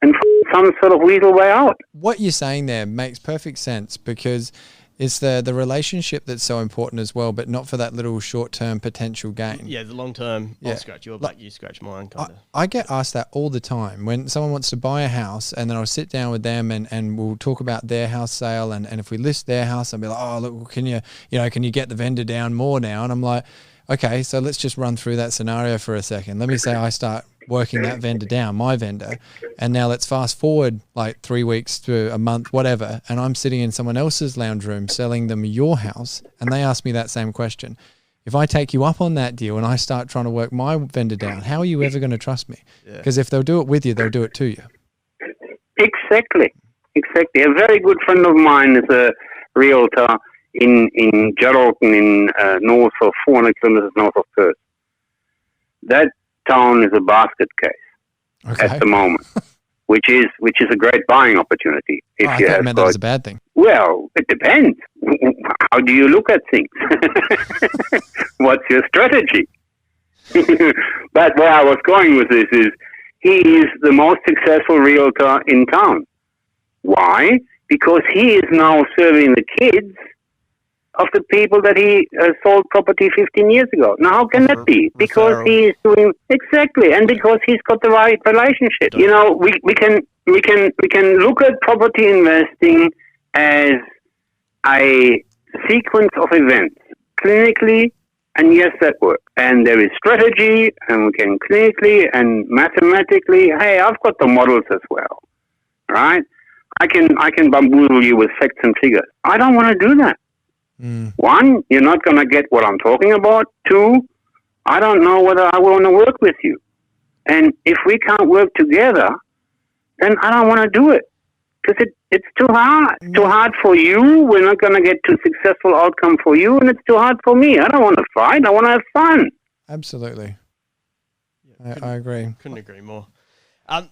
and some sort of weasel way out. What you're saying there makes perfect sense, because it's the relationship that's so important as well, but not for that little short-term potential gain. Yeah, the long-term, I'll scratch your back, you scratch mine kind of. I get asked that all the time when someone wants to buy a house, and then I'll sit down with them and we'll talk about their house sale, and if we list their house, I'll be like, oh, look, can you get the vendor down more now? And I'm like, okay, so let's just run through that scenario for a second. Let me say I start working that vendor down, my vendor, and now let's fast forward like 3 weeks to a month, whatever, and I'm sitting in someone else's lounge room selling them your house, and they ask me that same question. If I take you up on that deal and I start trying to work my vendor down, how are you ever going to trust me? Because if they'll do it with you, they'll do it to you. Exactly. A very good friend of mine is a realtor in Geraldton, in north of 400 kilometers north of Perth. That town is a basket case at the moment, which is a great buying opportunity. I thought it meant that was a bad thing. Well, it depends. How do you look at things? What's your strategy? But where I was going with this is, he is the most successful realtor in town. Why? Because he is now serving the kids of the people that he sold property 15 years ago. Now, how can that be? Because he is doing exactly, and because he's got the right relationship. You know, we can look at property investing as a sequence of events clinically, and yes, that works. And there is strategy, and we can clinically and mathematically. Hey, I've got the models as well, right? I can bamboozle you with facts and figures. I don't want to do that. One, you're not going to get what I'm talking about. Two, I don't know whether I want to work with you. And if we can't work together, then I don't want to do it. Because it's too hard. It's too hard for you. We're not going to get to a successful outcome for you, and it's too hard for me. I don't want to fight. I want to have fun. Absolutely. I agree. Couldn't agree more.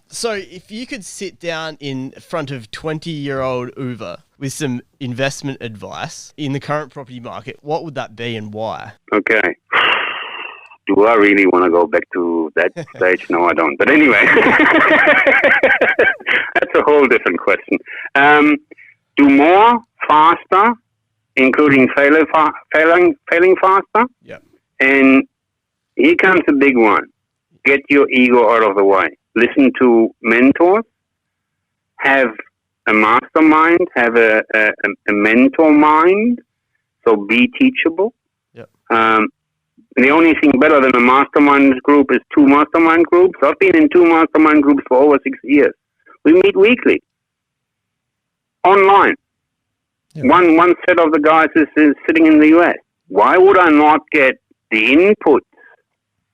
So if you could sit down in front of 20-year-old Uwe with some investment advice in the current property market, what would that be and why? Okay. Do I really want to go back to that stage? No, I don't. But anyway, that's a whole different question. Do more faster, including failing faster. Yeah. And here comes the big one. Get your ego out of the way. Listen to mentors. Have a mastermind. Have a mentor mind. So be teachable. Yeah. The only thing better than a mastermind group is 2 mastermind groups. I've been in 2 mastermind groups for over 6 years. We meet weekly, online. Yeah. One set of the guys is sitting in the US. Why would I not get the input?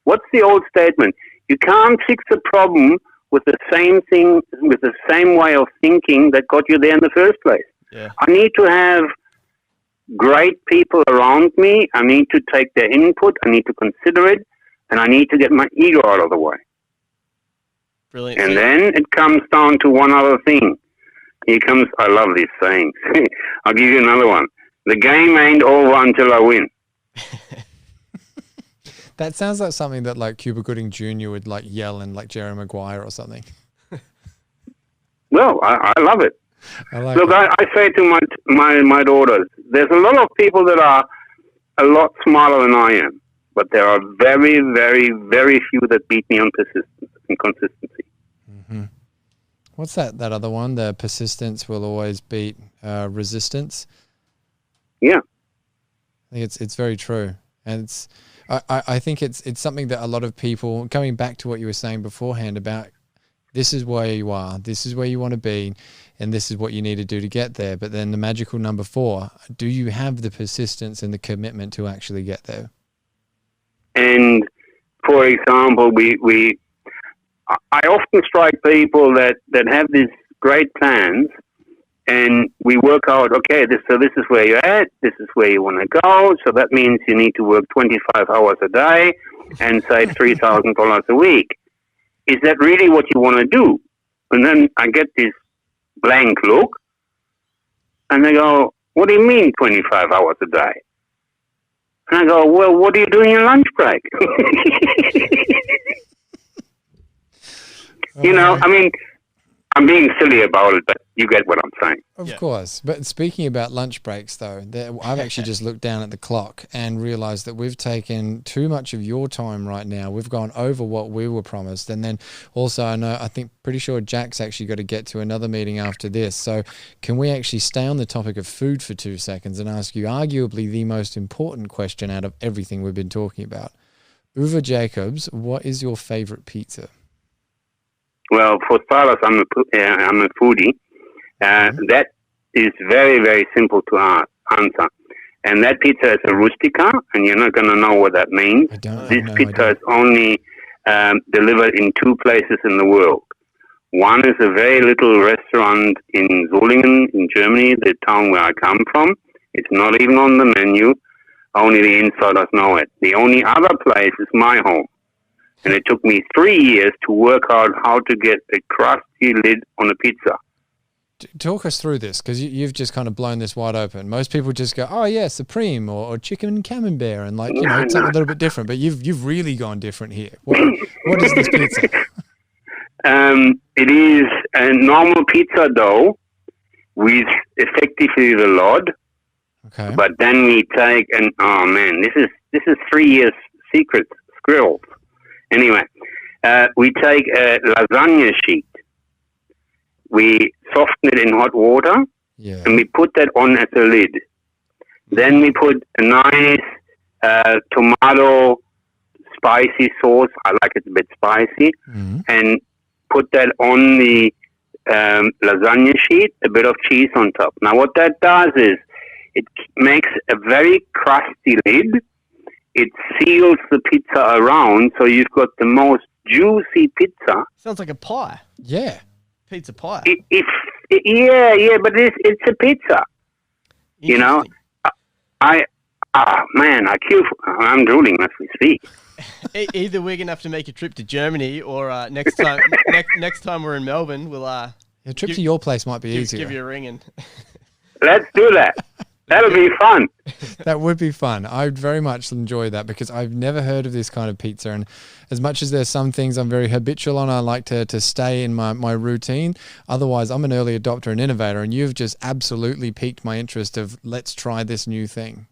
What's the old statement? You can't fix a problem with the same thing, with the same way of thinking that got you there in the first place. Yeah. I need to have great people around me. I need to take their input. I need to consider it, and I need to get my ego out of the way. Brilliant. And then it comes down to one other thing. Here comes, I love these sayings. I'll give you another one. The game ain't over until I win. That sounds like something that like Cuba Gooding Jr. would like yell in like Jerry Maguire or something. Well, I love it. Look, I say to my daughters, there's a lot of people that are a lot smarter than I am, but there are very, very, very few that beat me on persistence and consistency. Mm-hmm. What's that other one? The persistence will always beat resistance. Yeah, I think it's very true, and I think it's something that a lot of people, coming back to what you were saying beforehand about this is where you are, this is where you want to be, and this is what you need to do to get there. But then the magical number 4, do you have the persistence and the commitment to actually get there? And for example, I often strike people that have these great plans, and we work out, okay, this is where you're at, this is where you want to go, so that means you need to work 25 hours a day and save $3,000 a week. Is that really what you want to do? And then I get this blank look, and they go, what do you mean 25 hours a day? And I go, well, what do you do in your lunch break? You know, I mean, I'm being silly about it, but you get what I'm saying. Of course. But speaking about lunch breaks, though, I've actually just looked down at the clock and realized that we've taken too much of your time right now. We've gone over what we were promised. And then also, I think pretty sure Jack's actually got to get to another meeting after this. So can we actually stay on the topic of food for 2 seconds and ask you arguably the most important question out of everything we've been talking about? Uwe Jacobs, what is your favorite pizza? Well, for starters, I'm a foodie. That is very, very simple to answer. And that pizza is a rustica, and you're not going to know what that means. This pizza is only delivered in 2 places in the world. One is a very little restaurant in Solingen in Germany, the town where I come from. It's not even on the menu. Only the insiders know it. The only other place is my home. And it took me 3 years to work out how to get a crusty lid on a pizza. Talk us through this, because you've just kind of blown this wide open. Most people just go, oh yeah, Supreme or chicken camembert, and like, it's something a little bit different. But you've really gone different here. What is this pizza? It is a normal pizza dough with effectively the lard. Okay. But then we take this is 3 years secret squirrels. Anyway, we take a lasagna sheet. We soften it in hot water, Yeah. and we put that on as a lid. Then we put a nice tomato spicy sauce. I like it a bit spicy, and put that on the lasagna sheet, a bit of cheese on top. Now, what that does is it makes a very crusty lid. It seals the pizza around, so you've got the most juicy pizza. Sounds like a pie. Yeah. Pizza pie. Yeah, but it's a pizza. You know, I'm drooling as we speak. Either we're gonna have to make a trip to Germany, or next time next time we're in Melbourne, we'll A trip to your place might be easier. give you a ring and Let's do that. That'll be fun. That would be fun. I'd very much enjoy that because I've never heard of this kind of pizza. And as much as there's some things I'm very habitual on, I like to stay in my routine. Otherwise, I'm an early adopter and innovator, and you've just absolutely piqued my interest of let's try this new thing.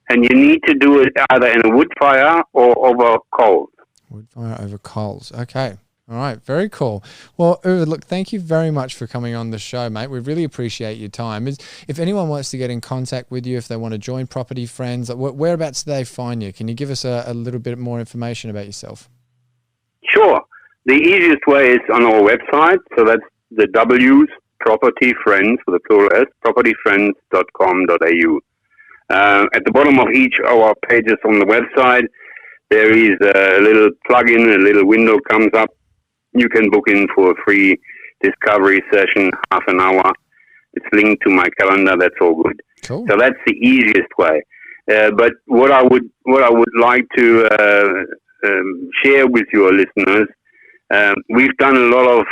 And you need to do it either in a wood fire or over coals. Wood fire over coals. Okay. All right. Very cool. Well, Uwe, look, thank you very much for coming on the show, mate. We really appreciate your time. If anyone wants to get in contact with you, if they want to join Property Friends, whereabouts do they find you? Can you give us a little bit more information about yourself? Sure. The easiest way is on our website. So that's the W's, Property Friends, with a plural S, propertyfriends.com.au. At the bottom of each of our pages on the website, there is a little plug-in, a little window comes up. You can book in for a free discovery session, half an hour. It's linked to my calendar. That's all good. Cool. So that's the easiest way. But what I would like to share with your listeners, we've done a lot of.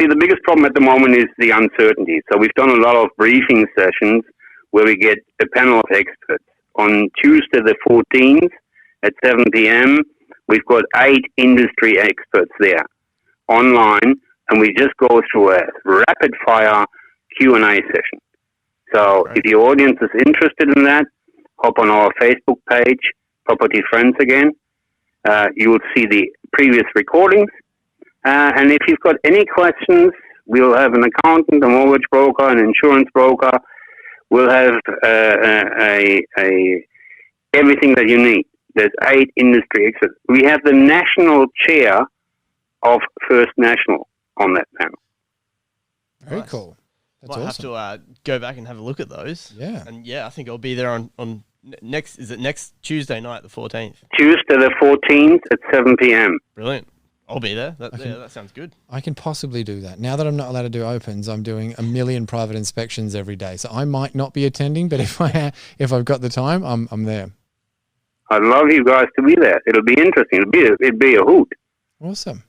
See, the biggest problem at the moment is the uncertainty. So we've done a lot of briefing sessions where we get a panel of experts. On Tuesday the 14th at 7 p.m., we've got 8 industry experts there online, and we just go through a rapid-fire Q&A session. So if your audience is interested in that, hop on our Facebook page, Property Friends again. You will see the previous recordings. And if you've got any questions, we'll have an accountant, a mortgage broker, an insurance broker. We'll have everything that you need. There's 8 industry experts. We have the national chair of First National on that panel. Very cool. That's might awesome. have to go back and have a look at those. Yeah. And yeah, I think I'll be there on next. Is it next Tuesday night, the 14th? Tuesday the 14th at 7 p.m. Brilliant. I'll be there. That sounds good. I can possibly do that. Now that I'm not allowed to do opens, I'm doing a million private inspections every day. So I might not be attending, but if I've got the time, I'm there. I'd love you guys to be there. It'll be interesting. It'd be a hoot. Awesome.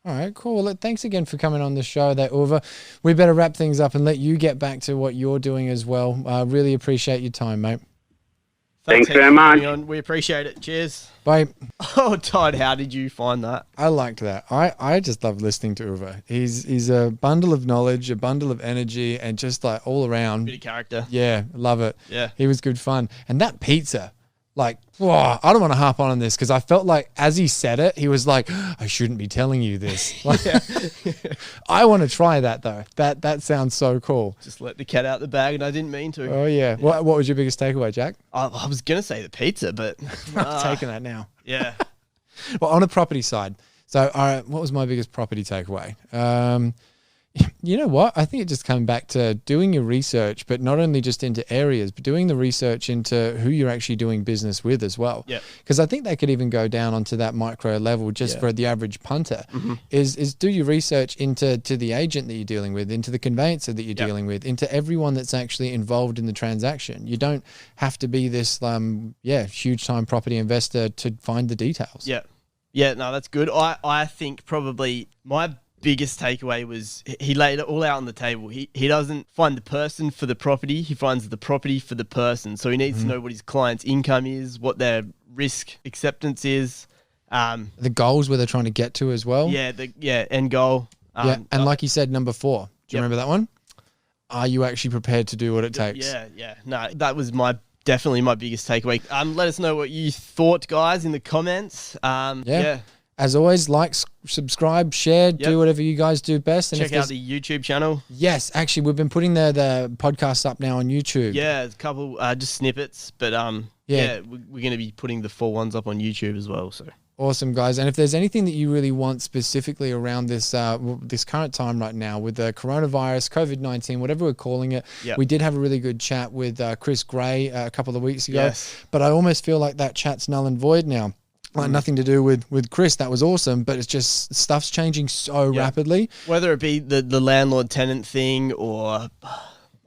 All right, cool. Well, thanks again for coming on the show there, Uwe. We better wrap things up and let you get back to what you're doing as well. Really appreciate your time, mate. Thanks very much. We appreciate it. Cheers. Bye. Oh, Todd, how did you find that? I liked that. I just love listening to Uwe. He's a bundle of knowledge, a bundle of energy, and just like all around. Bit of character. Yeah, love it. Yeah. He was good fun. And that pizza, like, whoa, I don't want to harp on this because I felt like as he said it, he was like, I shouldn't be telling you this. Like, I want to try that though. That sounds so cool. Just let the cat out the bag, and I didn't mean to. Oh yeah. What was your biggest takeaway, Jack? I was gonna say the pizza, but I'm taking that now. yeah. Well, on the property side. So, all right, what was my biggest property takeaway? You know what? I think it just comes back to doing your research, but not only just into areas, but doing the research into who you're actually doing business with as well. Yeah. Because I think they could even go down onto that micro level just for the average punter. Is do your research into the agent that you're dealing with, into the conveyancer that you're dealing with, into everyone that's actually involved in the transaction. You don't have to be this huge time property investor to find the details. Yeah. Yeah, no, that's good. I think probably my biggest takeaway was he laid it all out on the table. He doesn't find the person for the property. He finds the property for the person. So he needs to know what his client's income is, what their risk acceptance is. The goals where they're trying to get to as well. Yeah, end goal. And like you said, number 4. Do you remember that one? Are you actually prepared to do what it takes? Yeah. No, that was definitely my biggest takeaway. Let us know what you thought, guys, in the comments. Yeah. As always, like, subscribe, share, do whatever you guys do best. And check out the YouTube channel. Yes, actually, we've been putting the podcast up now on YouTube. Yeah, a couple just snippets, but we're going to be putting the full ones up on YouTube as well. So awesome, guys. And if there's anything that you really want specifically around this this current time right now with the coronavirus, COVID-19, whatever we're calling it, we did have a really good chat with Chris Gray a couple of weeks ago. Yes. But I almost feel like that chat's null and void now. Like nothing to do with Chris. That was awesome, but it's just stuff's changing so rapidly. Whether it be the landlord-tenant thing or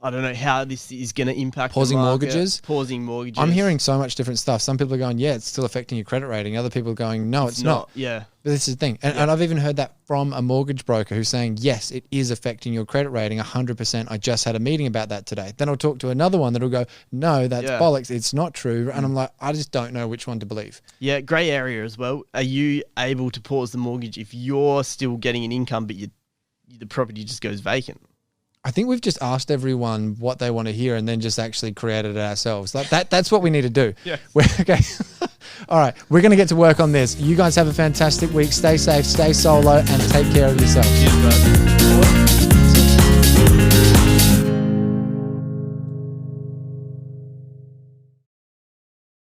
I don't know how this is going to impact pausing the mortgages. Pausing mortgages. I'm hearing so much different stuff. Some people are going, yeah, it's still affecting your credit rating. Other people are going, no, it's not. Yeah. But this is the thing. And I've even heard that from a mortgage broker who's saying, yes, it is affecting your credit rating 100%. I just had a meeting about that today. Then I'll talk to another one that'll go, no, that's bollocks. It's not true. And I'm like, I just don't know which one to believe. Yeah, grey area as well. Are you able to pause the mortgage if you're still getting an income but the property just goes vacant? I think we've just asked everyone what they want to hear and then just actually created it ourselves. Like that's what we need to do. Yeah. Okay. All right. We're going to get to work on this. You guys have a fantastic week. Stay safe, stay solo, and take care of yourself. Cheers, bro.